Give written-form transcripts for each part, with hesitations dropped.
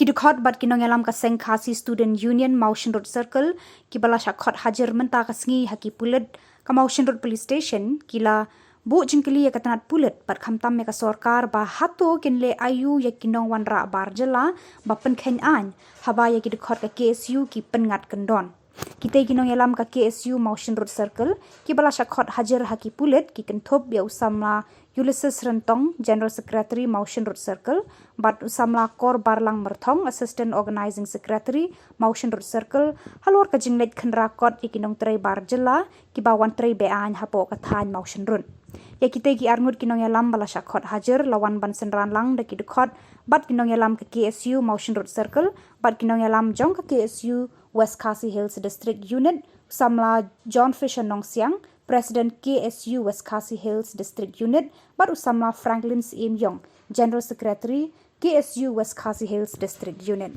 Kidukot bat kinong alam ka Sengkhasi Student Union Mountain Road Circle kibala syakot hajar menta kasngi haki pulet ka Mountain Road Police Station kila bu jingkili ya katanat pulet bat khamtam me ka sorkar ba hato kinle ayu ya kinong wanra barjela ba penken an haba ya kidukot ka KSU ki pengat kendon kita kinong alam ka KSU Mountain Road Circle kibala syakot hajar haki pulet ki kenthop ya usamla Ulysses Rentong, General Secretary Mountain Road Circle, bat usamla Kor Barlang Merthong, Assistant Organizing Secretary Mountain Road Circle, halor ka jinglet khenrakot ikinong tray barjela kibawan tray bean hapo kathan Mountain Road. Ya kita gi arngut kinong yalam bala syakot hajar lawan ban senran lang de kidukot bat kinong yalam ke KSU Mountain Road Circle, bat kinong yalam jong ke KSU West Khasi Hills District Unit, usamla John Fisher Nongsiang, President KSU West Khasi Hills District Unit, bat usamla Franklin Im Yong, General Secretary KSU West Khasi Hills District Unit.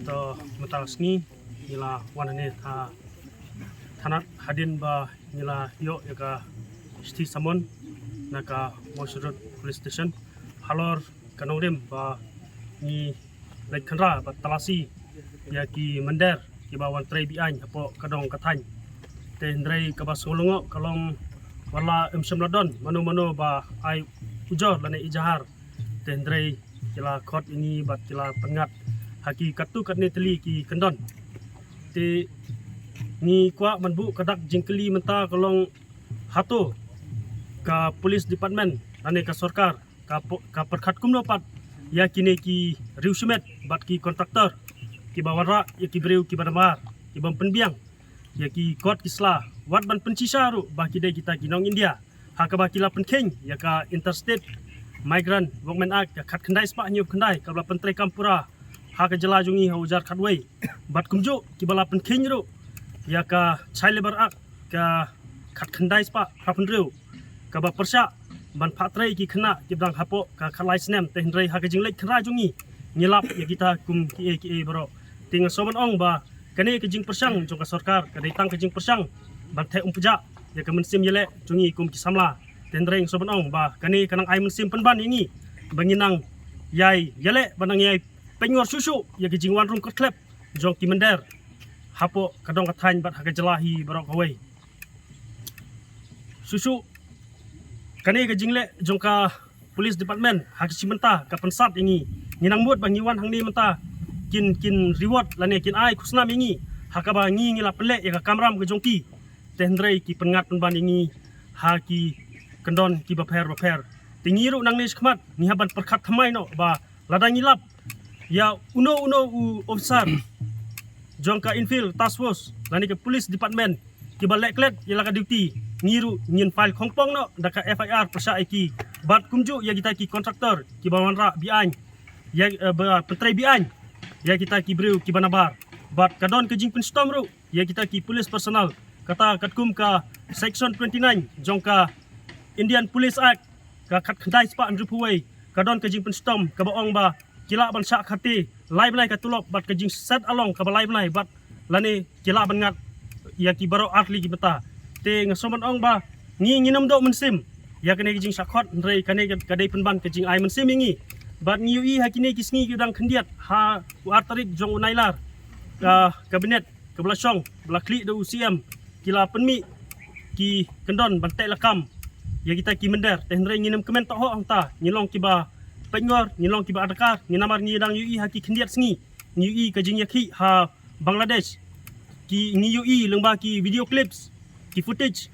To metal sni nila wanane tha thanat hadin ba nila yo yaka sti samon naka Mountain Road Police Station halor kanodem ba ni lek khandra ba talasi ya ki mender ki ba wan trai bi an apo kadong kathan te ndrai ka ba solongo kalong wala emsemladon mano ba ai ujor lane ijahar te ndrai kila khot ini ba kila pengat haki katu katne teli ki kendon te ni kwa manbu kadak jingkeli menta kolong hato ka police department ane ka sorkar ka perkhat kumno pat ya kine ki riusumet bat ki kontraktor ki bawara ya ki breu ki badamar ki bam penbiang ya ki kot kisla wat ban pencisa ru ba ki dai kita kinong India ha ka ba kila penkeng ya ka interstate migrant workmen act ka khat khandai spa nyup khandai ka bla pentre kampura ha ka jela jungi ha ujar khatwei bat kumjo ki bala penkeng ru ya ka child labor act ka khat khandai spa hapnreu ka ba persya ban phatrai ki khna ki bang hapo ka khalai snem te hendrai ha ka jinglek khra jungi ngilap ya kita kum ki bro tinga soman ong ba kane ke jing persang jong ka sarkar ka datang ke jing persang ban the umpuja ya ka mensim yele jungi kum ki samla te hendrai soman ong ba kane kanang ai mensim penban ini banginang yai yele banang yai penyor susu ya ke jing wan rum klep jong ki mender hapo kadong kathan bat ha ka jelahi barok hawai susu kane ke jingle jongka police department hak simenta ka pensat ini nginang mut bangi wan hangni menta kin reward lane kin ai kusnam ini hakaba ngi ngila pelek ya ka kamram ke jongki tendrei ki pengat penban ini ha ki kendon ki baper tingiru nang nis khmat ni haban perkhat thamai no ba ladang ngilap ya uno u officer jongka infield task force lane ke police department ki baleklet ya laka duty ngiru ngin file khongpong no daka FIR persa iki bat kumju ya kita ki kontraktor ki bawanra bian ya petrai bian ya kita ki breu ki banabar bat kadon ke jingpin stom ru ya kita ki police personal kata katkum ka section 29 jongka Indian Police Act ka khat khandai spa andrupuai kadon ke jingpin stom ka baong ba kila ban syak khati live lai ka tulok bat ke jing set along ka live lai bat lani kila ban ngat ya ki baro atli ki beta te ngasoman ong ba ngi nginam do mensim ya kane jing sakot ndrei kane kadai penban ke jing ai mensim ingi bat ngiui hakini kisngi kudang kendiat ha artarik jong unailar kabinet kebelasong belakli de UCM kila penmi ki kendon bantai lakam ya kita ki mender teh ndre nginem kemen tok ho angta nyilong kiba pengor nyilong kiba adakar nginamar ngidang ui haki kendiat sngi ngiui ka jingyaki ha Bangladesh ki ngiui lengba ki video clips ki footage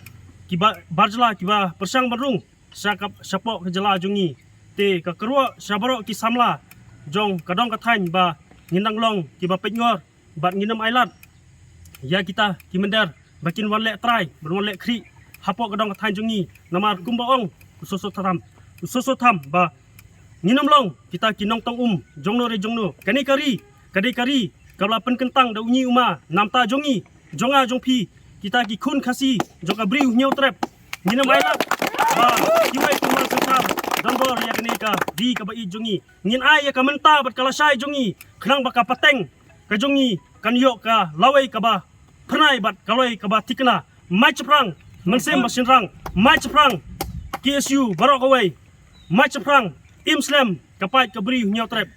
ki barjla ki ba persang barung sakap sapok kejala jungi te ka kerua sabaro ki samla jong kadong kathany ba ngindang long ki ba pengor bat nginem ailat ya kita ki mender bakin wan lek try berwan lek kri hapok kadong kathany jungi namar kumbaong usoso tham ba nginam long kita ki nong tong jongno re jongno kani kari kabla pen kentang da unyi uma namta jongi jonga jongpi kita ki khun khasi joka briu nyau trap nginam ailat ba kiwai kumal setar dambor ya kani ka di ka ba i jongi ngin ai ya ka menta bat kala sai jongi khnang ba ka pateng ka jongi kan yo ka lawai ka ba pernai bat kaloi ka ba tikna mai chaprang mansem basinrang mai chaprang KSU barok away mai chaprang imslam kapai ka briu nyau trap